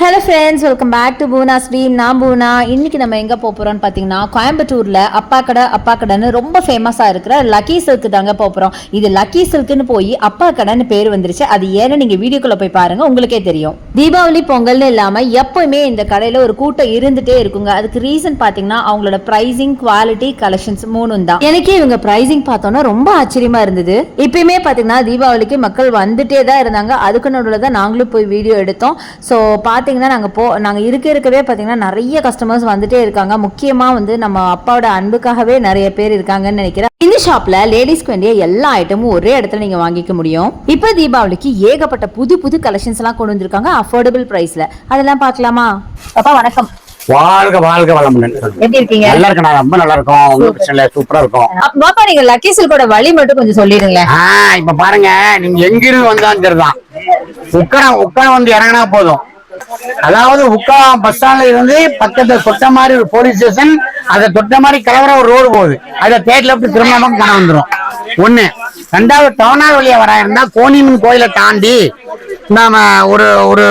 Hello friends, welcome back to Poona stream. நான் பூனா. இன்றைக்கி நம்ம எங்கே போகிறோம்னு பார்த்தீங்கன்னா, கோயம்புத்தூரில் அப்பா கடைன்னு ரொம்ப ஃபேமஸாக இருக்கிற லக்கி சில்க்கு தாங்க போகிறோம். இது லக்கி சில்க்குன்னு போய் அப்பா கடைன்னு பேர் வந்துருச்சு. அது ஏன்னு நீங்கள் வீடியோக்குள்ளே போய் பாருங்கள், உங்களுக்கே தெரியும். தீபாவளி பொங்கல்னு இல்லாமல் எப்போவுமே இந்த கடையில் ஒரு கூட்டம் இருந்துகிட்டே இருக்குங்க. அதுக்கு ரீசன் பார்த்தீங்கன்னா அவங்களோட ப்ரைஸிங், குவாலிட்டி, கலெக்ஷன்ஸ் மூணும் தான். எனக்கே இவங்க ப்ரைஸிங் பார்த்தோன்னா ரொம்ப ஆச்சரியமாக இருந்தது. இப்பயுமே பார்த்தீங்கன்னா தீபாவளிக்கு மக்கள் வந்துட்டே தான் இருந்தாங்க. அதுக்கு நடுவில் தான் நாங்களும் போய் வீடியோ எடுத்தோம். ஸோ நாங்கள் இருக்கவே பார்த்தீங்கன்னா நிறைய கஸ்டமர்ஸ் வந்துட்டே இருக்காங்க. முக்கியமாக வந்து நம்ம அப்பாவோட அன்புக்காகவே நிறைய பேர் இருக்காங்கன்னு நினைக்கிறேன். இந்த ஷாப்ல லேடிஸ்க்கு வேண்டிய எல்லா ஐட்டமும் ஒரே இடத்துல நீங்க வாங்கிக்க முடியும். இப்போ தீபாவளிக்கு ஏகப்பட்ட புது கலெக்ஷன்ஸ் எல்லாம் கொண்டு வந்திருக்காங்க அஃபோர்டபுள் பிரைஸ்ல. அதெல்லாம் பார்க்கலாமா? அப்பா வணக்கம். வாழ்க வாழ்க வளமுடன். எப்படி இருக்கீங்க? நல்லா இருக்கேன், ரொம்ப நல்லா இருக்கும். உங்களுக்கு பிரச்சனை இல்ல, சூப்பரா இருக்கும். பாப்பா, நீங்க லக்கி சில்கோட வழி மட்டும் கொஞ்சம் சொல்லிடுங்களேன். இப்ப பாருங்க, நீங்க எங்க இருந்து வந்தாலும் சரிதான், உட்கார வந்து இறங்கினா போதும். அதாவது உட்காரம் பஸ் ஸ்டாண்ட்ல இருந்து பக்கத்துல தொட்ட மாதிரி ஒரு போலீஸ் ஸ்டேஷன், அதை தொட்ட மாதிரி கிளம்புற ஒரு ரோடு போகுது. அதை தேட் லெப்ட் திரும்ப கணம் வந்துடும். ஒண்ணு. ரெண்டாவது, டவுனார் வழியா வர இருந்தா கோணியம்மன் கோயிலை தாண்டி நாம ஒரு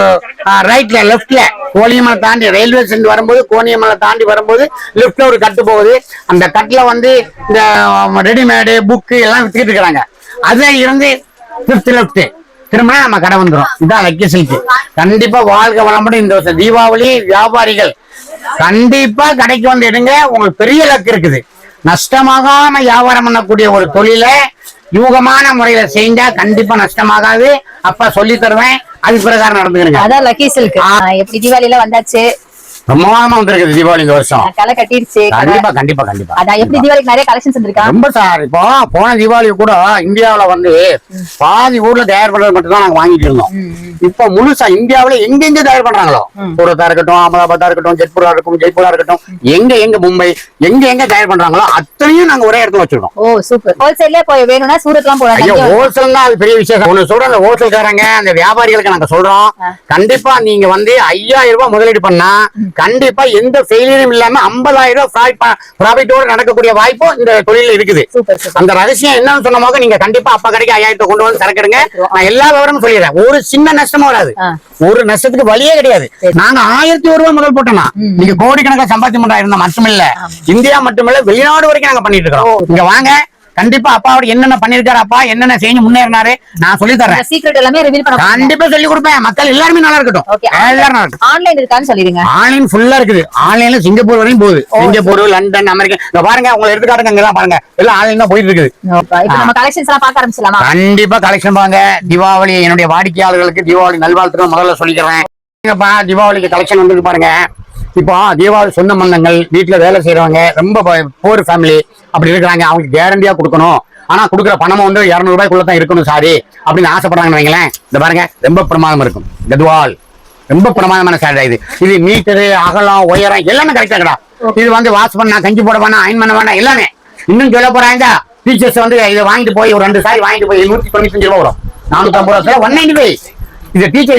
ரைட்ல லெப்ட்ல கோணியம்மலை தாண்டி ரயில்வே ஸ்டேஷன் வரும்போது, கோணியம்மலை தாண்டி வரும்போது லெப்ட்ல ஒரு கட்டு போகுது. அந்த கட்டுல வந்து இந்த ரெடிமேடு புக்கு எல்லாம் வித்துக்கிட்டு இருக்கிறாங்க. அதுல இருந்து லெப்ட் திரும்ப நம்ம கடை வந்துடும். இதான் லக்கி சில்க். கண்டிப்பா வாழ்க வளமுடன். இந்த வருஷம் தீபாவளி வியாபாரிகள் கண்டிப்பா கடைக்கு வந்து எடுங்க. உங்களுக்கு பெரிய லக்கு இருக்குது. நஷ்டமாகாம வியாபாரம் பண்ணக்கூடிய ஒரு தொழிலை யூகமான முறையில செஞ்சா கண்டிப்பா நஷ்டமாகாது. அப்ப சொல்லி தருவேன், அது பிரகாரம் நடந்துக்கிறேங்க. அதான் லக்கி சில்க். எப்படி தீபாவளியில வந்தாச்சு, பிரமாதமா வந்திருக்குது தீபாவளி இந்த வருஷம். களை கட்டிருச்சு. கண்டிப்பா. அதான் எப்படி தீபாவளிக்கு நிறைய கலெக்ஷன்ஸ் வந்திருக்கா? ரொம்ப சார். இப்போ போன தீபாவளி கூட இந்தியாவில வந்து பாதி ஊர்ல தயார் பண்றது மட்டும் தான் நாங்க வாங்கிட்டு இருந்தோம். இப்ப முழுசா இந்தியாவில எங்கெங்க தயார் பண்றாங்களோ, சூரத்தா இருக்கட்டும், அகமதாபாத்தா இருக்கட்டும், ஜெய்ப்பூரா இருக்கட்டும், எங்க மும்பை எங்க தயார் பண்றாங்களோ அத்தனையும் நாங்க ஒரே இடத்துல வச்சிருக்கோம். ஓ சூப்பர். ஹோல்சேல்ல போய் வேணும்னா சூரத்லாம் போலாம். ஐயோ, ஹோல்சேல் தான் அது பெரிய விசேஷம். ஒண்ணு சொல்றேன், அந்த ஹோல்சேல்காரங்க அந்த வியாபாரிகளுக்கு நாங்க சொல்றோம், கண்டிப்பா நீங்க வந்து 5000 ரூபாய் முதலீடு பண்ணா கண்டிப்பா எந்த ஃபெயிலியரும் இல்லாம 50,000 ரூபாய் ப்ராஃபிட்டோட நடக்கக்கூடிய வாய்ப்பும் இந்த தொழில இருக்குது. அந்த ரகசியம் என்னன்னு சொன்னமாக நீங்க கண்டிப்பா அப்பா கடைக்கு 5000 கொண்டு வந்து சரக்கிடுங்க. நான் எல்லா விவரமும் சொல்லிடுறேன். ஒரு சின்ன நஷ்டமும் வராது, ஒரு நஷ்டத்துக்கு வழியே கிடையாது. நாங்க 1001 ரூபாய் முதல் போட்டோம்னா நீங்க கோடிக்கணக்கான சம்பாத்தியம் பண்றா இருந்தா மட்டுமில்ல, இந்தியா மட்டுமில்ல வெளிநாடு வரைக்கும் நாங்க பண்ணிட்டு இருக்கோம். இங்க வாங்க, கண்டிப்பா அப்பாவோட என்னென்ன பண்ணிருக்காரு, அப்பா என்னென்ன செஞ்சு முன்னேறினாரு நான் சொல்லி தரேன். சீக்ரெட் எல்லாமே ரிவீல் பண்ண கண்டிப்பா சொல்லி கொடுப்பேன். மக்கள் எல்லாருமே நல்லா இருக்கட்டும். எல்லாரும் நல்லா இருக்கட்டும். ஆன்லைன் இருக்கான்னு சொல்லிடுங்க. ஆன்லைன் ஃபுல்லா இருக்குது. ஆன்லைன்ல சிங்கப்பூர் வரையும் போகுது. Singapore, London, America. இங்க பாருங்க, உங்களை எடுத்துக்காட்டுங்க, இங்கதான் பாருங்க, எல்லாம் ஆன்லைன் தான் போயிட்டு இருக்குது. இப்போ நம்ம கலெக்ஷன்ஸ் எல்லாம் பார்க்க ஆரம்பிச்சலாமா? கண்டிப்பா கலெக்ஷன் பாருங்க. தீபாவளி என்னுடைய வாடிக்கையாளர்களுக்கு தீபாவளி நல்வாழ்த்துக்கள் முதல்ல சொல்லிக்கிறேன். தீபாவளிக்கு கலெக்ஷன் வந்து பாருங்க. இப்போ தீபாவளி சொந்த பந்தங்கள், வீட்டுல வேலை செய்யறவங்க, ரொம்ப போர் ஃபேமிலி அப்படி இருக்கிறாங்க, அவங்களுக்கு கேரண்டியா கொடுக்கணும். ஆனா கொடுக்குற பணமும் வந்து 200 ரூபாய்க்குள்ளதான் இருக்கணும் சாரி அப்படின்னு ஆசைப்படுறாங்கன்னு வைங்களேன். இந்த பாருங்க, ரொம்ப பிரமாதமா இருக்கும். கத்வால் ரொம்ப பிரமாதமான சாரி. இது மீட்டரு, அகலம், உயரம் எல்லாமே கரெக்டா இருக்கா. இது வந்து வாஷ் பண்ணா, கஞ்சி போட வேணாம், அயன் பண்ண வேணாம், எல்லாமே. இன்னும் சொல்ல போறாங்க, டீச்சர்ஸ் வந்து இதை வாங்கிட்டு போய் ஒரு 2 சாரி வாங்கிட்டு போய் 195 ரூபாய் வரும். 450 ரூபாய் 195. இது டீச்சர்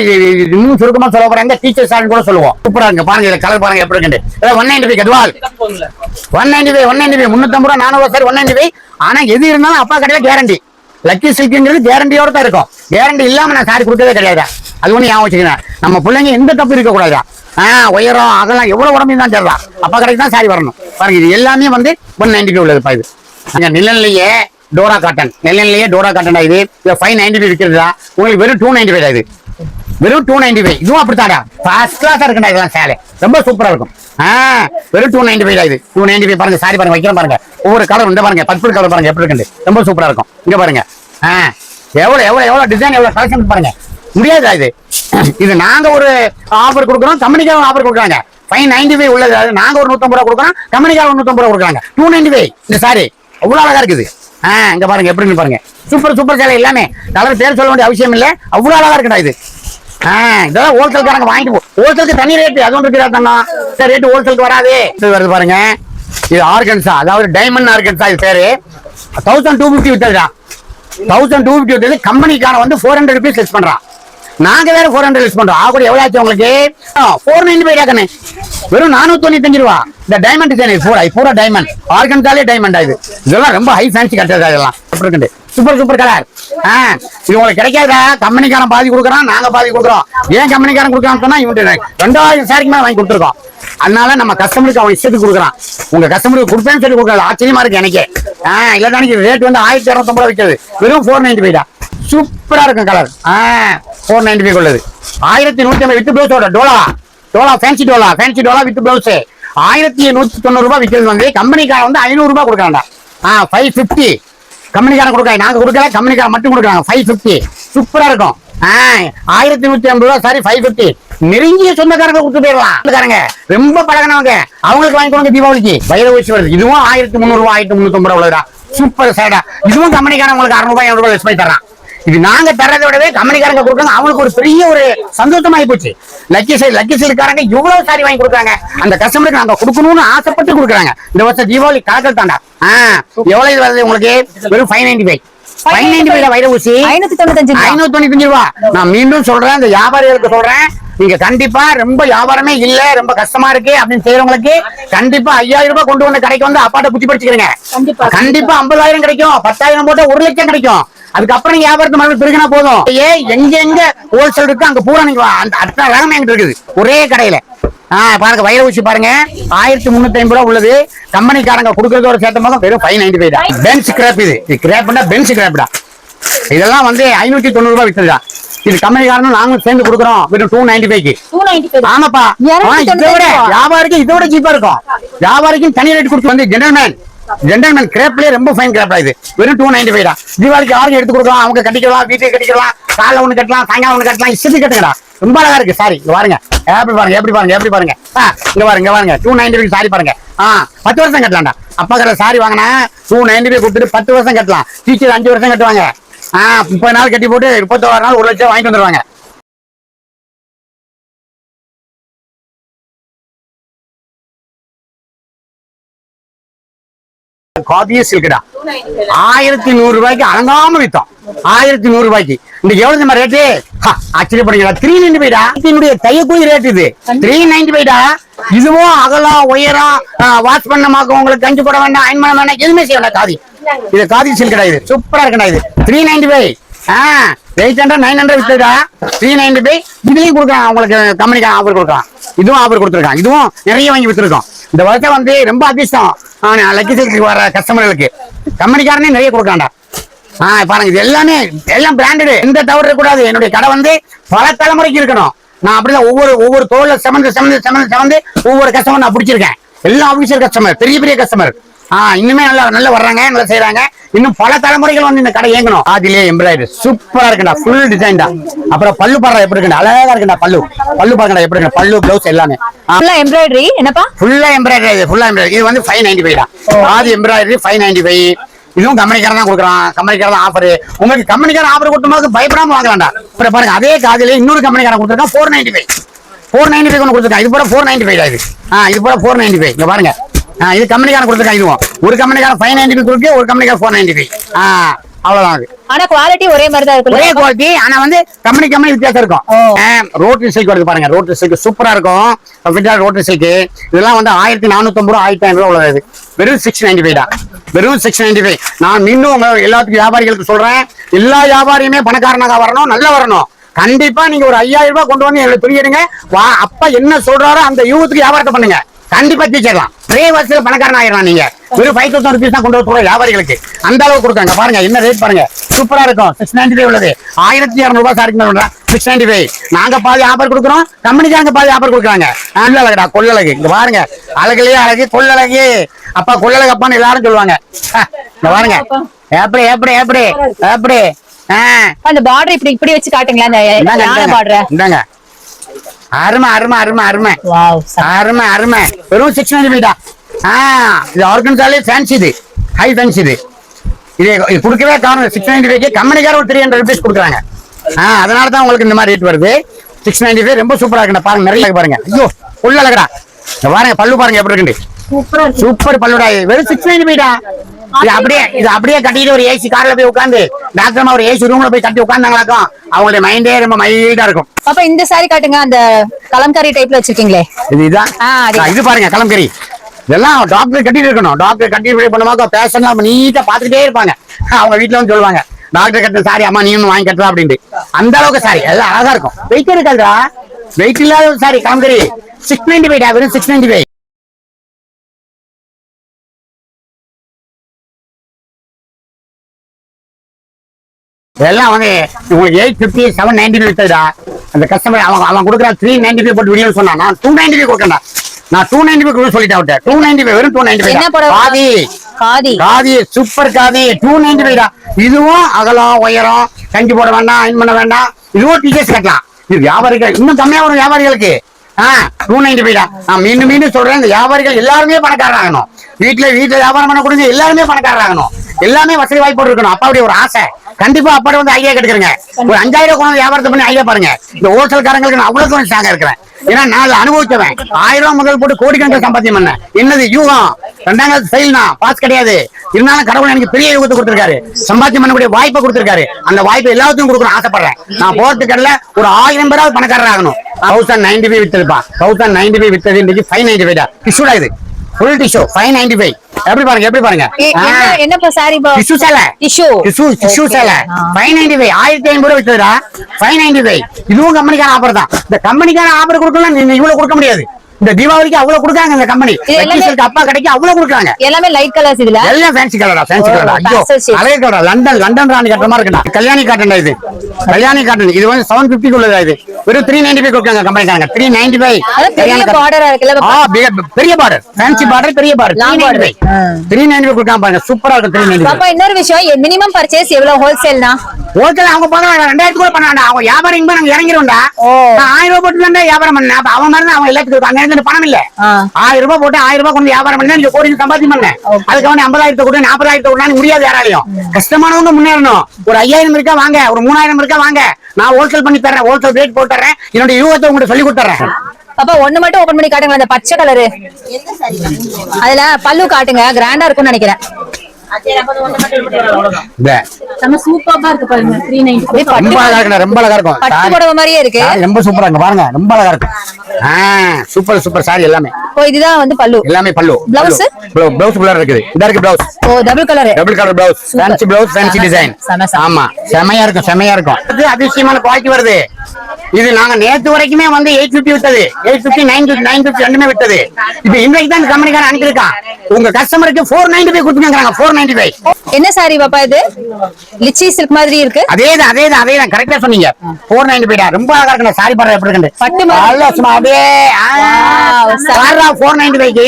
இன்னும் சுருக்கமா சொல்ல போறாங்க, டீச்சர் சாரி கூட சொல்லுவோம். சூப்பரா இருக்கு பாருங்க, இதுல கலர் பாருங்க எப்படி இருக்கு. 195 கத்வால் 195 350 ரூபாய் 400 சாரி 195. ஆனா எது இருந்தாலும் அப்பா கடையில கேரண்டி. லக்கி சில்க்ங்கிறது கேரண்டியோட தான் இருக்கும். கேரண்டி இல்லாம நான் சாரி கொடுக்கவே கிடையாது. அது ஒண்ணு ஞாபகம் வச்சுக்கிறேன். நம்ம பிள்ளைங்க எந்த தப்பு இருக்க கூடாது. உயரம் அகலம் எவ்வளவு உடம்பு தான் தெரியலாம், அப்பா கடைக்கு தான் சாரி வரணும். பாருங்க, இது எல்லாமே வந்து 195 உள்ளது. இது நிழல்லையே டோரா காட்டன், நெல்லையே டோரா காட்டன். இது 595 இருக்கிறதா உங்களுக்கு வெறும் 295. இது வெறும் 295. இதுவும் அப்படித்தாடா, ஃபர்ஸ்ட் கிளாஸா இருக்குடா. இதெல்லாம் சேலை ரொம்ப சூப்பரா இருக்கும். வெறும் 295. இது 295 பாருங்க. சாரி பாருங்க, வைக்கிறேன் பாருங்க. ஒவ்வொரு கலர் இந்த பாருங்க, பர்பிள் கலர் பாருங்க எப்படி இருக்கு, ரொம்ப சூப்பரா இருக்கும். இங்க பாருங்க, எவ்வளவு டிசைன், எவ்வளவு கலெக்ஷன் பாருங்க. முடியாது இது நாங்க ஒரு ஆஃபர் கொடுக்குறோம், கம்பெனிக்காக ஆஃபர் கொடுக்குறாங்க. 595 உள்ளது. அது நாங்க ஒரு 150 ரூபாய் கொடுக்குறோம், கம்பெனிக்காக 150 ரூபாய் கொடுக்குறாங்க. 295 இந்த சாரி அவ்வளவு அழகா இருக்குது. இங்க பாருங்க எப்படி பாருங்க, சூப்பர் சேலை. எல்லாமே கலர் பேர் சொல்ல வேண்டிய அவசியம் இல்லை, அவ்வளவு அழகா இருக்குடா இது. இதெல்லாம் ஹோல்சேல்காரங்க வாங்கிட்டு ஹோல்சேலுக்கு தனி ரேட்டு, அதுவும் இருக்கிறா. ரேட்டு ஹோல்சேலுக்கு வராது. இது வருது பாருங்க, இது ஆர்கன்ஸா, அதாவது டைமண்ட் ஆர்கன்ஸா. இது பேரு 1250 வித்ததுதான். 1250 வித்தது. கம்பெனிக்கான வந்து 400 ரூபீஸ் லெஸ் பண்றான். நாங்க வேற 400 யூஸ் பண்றோம். ஆகூட எவ்வளவு ஆச்சு உங்களுக்கு? 495 கண்ணு, வெறும் 495 ரூபா. இந்த டைமண்ட் டிசைன் பூரா டைமண்ட், ஆர்கன்ஸாலே டைமண்ட் ஆகுது. இதெல்லாம் ரொம்ப ஹை ஃபேன்சி கட்டது. இதெல்லாம் சூப்பர் சூப்பர் கலர். இது உங்களுக்கு கிடைக்காதா? கம்பெனிக்காரன் பாதி கொடுக்குறான், நாங்க பாதி கொடுக்குறோம். ஏன் கம்பெனிக்காரன் கொடுக்குறான்னு சொன்னா இவங்க 2000 சாரிக்கு மேல வாங்கி கொடுத்துருக்கோம். அதனால நம்ம கஸ்டமருக்கு அவன் இஷ்டத்துக்கு கொடுக்குறான். உங்க கஸ்டமருக்கு கொடுப்பேன்னு சொல்லி கொடுக்கறது ஆச்சரியமா இருக்கு எனக்கு. இல்ல ரேட் வந்து 1250 விற்கிறது, வெறும் 495 தான். சூப்பரா இருக்கும் கலர். 495 உள்ளது. 1150 வித் பிளவுஸோட dola fancy dola with blouse 1190 ரூபாய் விற்கிறது. வந்து கம்பெனிக்காரன் வந்து 500 ரூபாய் கொடுக்குறாங்க. 550 கம்பெனிக்காரன் கொடுக்காங்க, நாங்க கொடுக்கல, கம்பெனிக்காரன் மட்டும் கொடுக்குறாங்க. 550 சூப்பரா இருக்கும். 1150 ரூபாய், சாரி 550. நெருங்கிய சொந்தக்காரங்க கொடுத்து போயிடலாம். ரொம்ப பழகினவங்க அவங்களுக்கு வாங்கி கொடுங்க. தீபாவளிக்கு வைர ஊசி வருது. இதுவும் 1300 ரூபாய், 1350 ரூபாய். சூப்பர் சேடா. இதுவும் கம்பெனிக்காரன் உங்களுக்கு 600 ரூபாய் 700 ரூபாய் லெஸ் பண்ணி தர்றான். இது நாங்க தர்றதை விடவே கம்பெனிக்காரங்க கொடுக்குறாங்க. அவங்களுக்கு ஒரு பெரிய ஒரு சந்தோஷமாயி போச்சு. லக்கி சைடுக்காரங்க இவ்வளவு சாரி வாங்கி கொடுக்குறாங்க. அந்த கஸ்டமருக்கு நாங்க கொடுக்கணும்னு ஆசைப்பட்டு கொடுக்குறாங்க. இந்த வருஷம் தீபாவளி காலத்தில் தாண்டா. எவ்வளவு வருது உங்களுக்கு? வெறும் 595 வைர ஊசி 595 ரூபாய். நான் மீண்டும் சொல்றேன், இந்த வியாபாரிகளுக்கு சொல்றேன், நீங்க கண்டிப்பா ரொம்ப வியாபாரமே இல்ல, ரொம்ப கஷ்டமா இருக்கு அப்படின்னு செய்யறவங்களுக்கு கண்டிப்பா 5000 ரூபாய் கொண்டு வந்து கடைக்கு வந்து அப்பாட்ட புத்தி படிச்சுக்கிறீங்க. கண்டிப்பா 50,000 கிடைக்கும். 10,000 போட்டா 1 லட்சம் கிடைக்கும். அதுக்கப்புறம் நீங்க வியாபாரத்தை மறுபடியும் பெருகினா போதும். எங்க ஹோல்சேல் இருக்கு அங்க பூரா நீங்க அடுத்த ரகம் எங்கிட்ட இருக்குது ஒரே கடையில. பாருங்க வைர ஊசி பாருங்க, 1350 ரூபாய் உள்ளது. கம்பெனிக்காரங்க கொடுக்கறதோட சேர்த்த போது வெறும் 595 தான். பென்ஸ் கிராப், இது கிராப்னா பென்ஸ் கிராப்டா. இதெல்லாம் வந்து 590 ரூபாய் வித்துதா. இது கம்பெனிக்காரனும் நாங்களும் சேர்ந்து கொடுக்குறோம். வெறும் 295. ஆமாப்பா, இதோட வியாபாரிக்கு இதோட சீப்பா இருக்கும். வியாபாரிக்கும் தனி ரேட் கொடுத்து வந்து ஜென்டல்மேன் கிராப்லயே ரொம்ப ஃபைன் கிராப்டா. இது வெறும் 295 தான். தீபாவளிக்கு யாருக்கு எடுத்து கொடுக்கலாம், அவங்க கட்டிக்கலாம், வீட்டுக்கு கட்டிக்கலாம், காலைல ஒண்ணு கட்டலாம், சாயங்காலம் ஒண்ணு கட்டலாம், இஷ்டத்துக்கு கட்டுங்கடா. ரொம்ப அழகா இருக்கு சாரி. இங்க பாருங்க, எப்படி பாருங்க. இங்க பாருங்க 295 சாரி பாருங்க. 10 வருஷம் கட்டலாம்டா. அப்பா கடை சாரி வாங்கினா 295 கொடுத்துட்டு 10 வருஷம் கட்டலாம். டீச்சர் 5 வருஷம் கட்டுவாங்க. 30 நாள் கட்டி போட்டு 31 நாள் 1 லட்சம் வாங்கிட்டு வந்துருவாங்க. காதிய சில்கடா 1100 ரூபாய்க்கு அலங்காம வித்தோம். 1100 ரூபாய்க்கு. இந்த எவ்வளவு நம்ம ரேட்டு? ஆச்சரியப்படுறீங்களா? 395 இதனுடைய தையக்கூலி ரேட். இது 395. இதுவும் அகலம் உயரம் வாஷ் பண்ணமாக்கும். உங்களுக்கு கஞ்சி போட வேண்டாம், அயன் பண்ண வேண்டாம், எதுவுமே செய்ய வேண்டாம். காதி இது காதி சில்கடா. இது சூப்பரா இருக்கடா. இது 395. 800 900 வித்துடா. 395 இதுலயும் கொடுக்கலாம். உங்களுக்கு கம்பெனிக்கு ஆஃபர் கொடுக்கலாம். இதுவும் ஆஃபர் கொடுத்துருக்கான். இதுவும் நிறைய வாங்கி வித்துருக்கோம். இந்த வருஷம் வந்து ரொம்ப அதிர்ஷ்டம். லக்கி சில்க்கு வர கஸ்டமர்களுக்கு கம்பெனிக்காரனே நிறைய கொடுக்காண்டா. பாருங்க, இது எல்லாமே எல்லாம் பிராண்டடு. எந்த தவறு இருக்கக்கூடாது. என்னுடைய கடை வந்து பல தலைமுறைக்கு இருக்கணும். நான் அப்படிதான் ஒவ்வொரு தோல்ல செமந்து ஒவ்வொரு கஸ்டமர் நான் பிடிச்சிருக்கேன். எல்லாம் ஆபீசர் கஸ்டமர், பெரிய கஸ்டமர். இன்னுமே நல்லா வர்றாங்க, நல்லா செய்யறாங்க. இன்னும் பல தலைமுறைகள் வந்து இந்த கடை இயங்கணும். அதுலயே எம்ப்ராய்டரி சூப்பரா இருக்குடா. ஃபுல் டிசைன் தான். அப்புறம் பல்லு பாடுற எப்படி இருக்கு, அழகா இருக்குடா. பல்லு பாருங்கடா எப்படி இருக்கு. பல்லு பிளவுஸ் எல்லாமே எம்ப்ராய்டரி. என்னப்பா ஃபுல்லா எம்ப்ராய்டரி. இது வந்து 595 தான். ஆதி எம்ப்ராய்டரி 595. இதுவும் கம்பெனிக்காரன் தான் கொடுக்குறான். கம்பெனிக்காரன் ஆஃபர். உங்களுக்கு கம்பெனிக்காரன் ஆஃபர் கொடுக்கும்போது பயப்படாம வாங்கலாம்டா. அப்புறம் பாருங்க, அதே காதிலே இன்னொரு கம்பெனிக்காரன் கொடுத்துருக்கான் 495 ஒன்று கொடுத்துருக்கான். இது போல 495 தான். இது போல 495. இங்க பாருங்க, இது கம்பெனிக்காரன் கொடுத்துருக்கான். இதுவும் ஒரு கம்பெனிக்காரன் 595 கொடுக்கு, ஒரு கம்பெனிக்காரன் 495. அவ்வளவுதான். அது ஆனா குவாலிட்டி ஒரே மாதிரி தான் இருக்கும். ஒரே குவாலிட்டி, ஆனா வந்து கம்பெனி வித்தியாசம் இருக்கும். ரோட்டரி சில்க் வருது பாருங்க. ரோட்டரி சில்க் சூப்பரா இருக்கும். ரோட்டரி சில்க் இதெல்லாம் வந்து 1450 ரூபாய் 1500 ரூபாய் உள்ளது. வெறும் 695 தான். வெறும் 695. நான் மீண்டும் எல்லாத்துக்கும் வியாபாரிகளுக்கு சொல்றேன், எல்லா வியாபாரியுமே பணக்காரனாக வரணும், நல்லா வரணும். கண்டிப்பா நீங்க ஒரு 5000 ரூபாய் கொண்டு வந்து எங்களுக்கு புரியுங்க. அப்பா என்ன சொல்றாரோ அந்த யூகத்துக்கு வியாபாரத்தை பண்ணுங்க. கண்டிப்பா ஜெயிச்சிடலாம். ஒரே வருஷத்துல பணக்காரன் ஆயிடலாம். நீங்க வெறும் 5000 rupees தான் கொண்டு வர வியாபாரிகளுக்கு அந்த அளவுக்கு கொடுக்காங்க. பாருங்க என்ன ரேட் பாருங்க, சூப்பரா இருக்கும். 695 உள்ளது. 1200 ரூபாய் சாரிக்கு 695. நாங்க பாதி ஆஃபர் கொடுக்குறோம், கம்பெனிக்காரங்க பாதி ஆஃபர் கொடுக்குறாங்க. அழகுடா, கொள்ளழகு. இங்க பாருங்க, அழகுலயே அழகு, கொள்ளழகு. அப்பா கொள்ளழகு அப்பான்னு எல்லாரும் சொல்லுவாங்க. இங்க பாருங்க, எப்படி எப்படி எப்படி எப்படி அந்த பார்டர் இப்படி வச்சு காட்டுங்களா. அந்த பார்டர் இந்தாங்க. அருமை அருமை அருமை அருமை அருமை அருமை. வெறும் 695 தான். இது ஆர்கன்ஸாலே ஃபேன்சி. இது ஹை ஃபேன்சி. இது கொடுக்கவே காரணம் 695 கம்பெனிக்கார ஒரு 300 rupees கொடுக்குறாங்க. அதனால தான் உங்களுக்கு இந்த மாதிரி ரேட் வருது. 695 ரொம்ப சூப்பரா இருக்கு. பாருங்க, நிறைய பாருங்க. ஐயோ உள்ள அழகடா. பாருங்க, பல்லு பாருங்க எப்படி இருக்கு. சூப்பர் பல்லுடா. வெறும் 695 தான். இது அப்படியே கட்டிட்டு ஒரு ஏசி கார்ல போய் உட்காந்து டாக்டர் ஒரு ஏசி ரூம்ல போய் கட்டி உட்காந்தாங்களாக்கும் அவங்களுடைய மைண்டே ரொம்ப மைல்டா இருக்கும். அப்ப இந்த சாரி காட்டுங்க, அந்த கலம்காரி டைப்ல வச்சிருக்கீங்களே இது பாருங்க கலம்கரி. இதெல்லாம் டாக்டர் கட்டிட்டு இருக்கணும். டாக்டர் கட்டி பண்ணுவாங்க, பேஷன் நீட்டா பாத்துக்கிட்டே இருப்பாங்க. அவங்க வீட்டுல வந்து சொல்லுவாங்க டாக்டர் கட்ட சாரி அம்மா நீ வாங்கி கட்டலாம் அப்படின்ட்டு. அந்த அளவுக்கு சாரி எல்லாம் அழகா இருக்கும். வெயிட் இருக்காதுடா, வெயிட் இல்லாத சாரி கலம்கரி. 695 வெறும் 695. இதெல்லாம் வந்து உங்களுக்கு 850 795 வித்ததுடா. அந்த கஸ்டமர் அவன் கொடுக்குறான் 395 போட்டு வீடியோ சொன்னா நான் 295 கொடுக்கறேன்டா. நான் 295 கொடுக்க சொல்லிட்டேன் அவட்ட. 295 வெறும் 295. காதி சூப்பர் காதி 295டா. இதுவும் அகலம் உயரம் கஞ்சி போட வேண்டாம், அயன் பண்ண வேண்டாம். இதுவும் டீச்சர்ஸ் கட்டலாம். இது வியாபாரிகள் இன்னும் கம்மியா வரும் வியாபாரிகளுக்கு. 295டா. நான் மீண்டும் சொல்றேன், இந்த வியாபாரிகள் எல்லாருமே பணக்காரராகணும். வீட்டுல வியாபாரம் பண்ண கொடுங்க, எல்லாருமே பணக்காரராகணும். எல்லாமே வசதி வாய்ப்பு இருக்கணும். அப்பாவுடைய ஒரு ஆசை. கண்டிப்பா அப்பாடி வந்து ஐடியா கெடுக்கிறேங்க. ஒரு 5000 கொண்டு வியாபாரத்தை பண்ணி ஐடியா பாருங்க. இந்த ஹோல்சேல்காரங்களுக்கு நான் அவ்வளவு ஸ்ட்ராங்கா இருக்கிறேன். ஏன்னா நான் அனுபவிச்சவன். 1000 முதல் போட்டு கோடிக்கணக்கில் சம்பாத்தியம் பண்ணேன். என்னது யூகம் 2ஆம் கிளாஸ் ஃபெயில் தான், பாஸ் கிடையாது. இருந்தாலும் கடவுள் எனக்கு பெரிய யூகத்தை கொடுத்திருக்காரு, சம்பாத்தியம் பண்ணக்கூடிய வாய்ப்பை கொடுத்திருக்காரு. அந்த வாய்ப்பை எல்லாத்துக்கும் கொடுக்கணும் ஆசைப்படுறேன். நான் போட்டு கடல ஒரு 1000 பேராவது பணக்காரர் ஆகணும். 1095 வித்ததுப்பா. 1095 வித்தது இன்னைக்கு 595 டிஷ்யூடா. இது ஃபுல் டிஷ்யூ 595. எப்படி பாருங்க என்ன சாரி டிஷ்யூ சேலை, டிஷ்யூ சேலை 595. 1500 வித்ததுடா 595. இதுவும் கம்பெனிக்கான ஆஃபர் தான். இந்த கம்பெனிக்கான ஆஃபர் கொடுக்கலாம் நீங்க இவ்வளவு கொடுக்க முடியாது. இந்த தீபாவளிக்கு அவ்வளவு கொடுக்காங்க இந்த கம்பெனி. அப்பா கடைக்கு அவ்வளவு கொடுக்காங்க. எல்லாமே லைட் கலர்ஸ். இதுல எல்லாம் ஃபேன்சி கலரா, ஃபேன்சி கலரா. ஐயோ அழகா கலரா. லண்டன் ராணி கட்டற மாதிரி இருக்குடா. கல்யாணி காட்டன் இது, கல்யாணி காட்டன். இது வந்து 750 உள்ளதா. இது வெறும் 395 கொடுக்காங்க கம்பெனிக்காரங்க. 395. பெரிய பார்டரா இருக்குல. பெரிய பார்டர், ஃபேன்சி பார்டர், பெரிய பார்டர். 395 கொடுக்காம பாருங்க. சூப்பரா இருக்கும் 395. அப்ப இன்னொரு விஷயம், மினிமம் பர்சேஸ் எவ்வளவு ஹோல்சேல்னா? ஹோல்சேல் அவங்க பண்ணாங்க 2000 கூட பண்ணாங்க. அவங்க வியாபாரம் நாங்க இறங்கிடும்டா. 1000 ரூபாய் போட்டு தான் வியாபாரம் பண்ணேன். அப்ப அவன் மாதிரி அவங்க எல்லாத்துக்கும் அங்க இருந்து பணம் இல்ல. 1000 ரூபாய் போட்டு 1000 ரூபாய் கொண்டு வியாபாரம் பண்ணா நீங்க கோடி சம்பாதிச்சு பண்ணேன். அதுக்கு அவன் 50,000 கூட 40,000 கூட முடியாது யாராலையும். கஷ்டமானவங்க முன்னேறணும். ஒரு 5000 இருக்கா வாங்க, ஒரு 3000 இருக்கா வாங்க. நான் ஹோல்சேல் பண்ணி தர்றேன், ஹோல்சேல் ரேட் போட்டு தர்றேன். என்னோட யூகத்தை உங்களுக்கு சொல்லி கொடுத்துறேன். அப்ப ஒண்ணு மட்டும் ஓபன் பண்ணி காட்டுங்க, அந்த பச்சை கலரு. அதுல பல்லு காட்டுங்க, கிராண்டா இருக்கும்னு நினைக்கிறேன். சூப்பரா இருக்கு பாருங்க. 390 ரொம்ப அழகா இருக்கும். பட்டு புடவை மாதிரியே இருக்கு. ரொம்ப சூப்பரா இருக்கு பாருங்க, ரொம்ப அழகா இருக்கு. சூப்பர் சாரி எல்லாமே. இதுதான் வந்து பல்லு. எல்லாமே பல்லு. பிளவுஸ் கலர் இருக்குது. இந்த இருக்கு blouse. Double colour blouse. Fancy blouse, fancy design. ஆமா செமையா இருக்கும். இது அதிசயமான குவாலிட்டி வருது. இது நாங்க நேத்து வரைக்குமே வந்து 850 வித்தது. 850 950 ரெண்டுமே வித்தது. இப்ப இன்னைக்கு தான் கம்பெனிக்காரன் அனுப்பியிருக்கான். உங்க கஸ்டமருக்கு 495 கொடுத்துருக்காங்க. 495. என்ன சாரி பாப்பா இது? லிச்சி சில்க் மாதிரி இருக்கு. அதேதான் கரெக்டா சொன்னீங்க. 495 ரொம்ப அழகா இருக்கு. சாரி பாருங்க எப்படி இருக்கு. பட்டு அப்படியே 495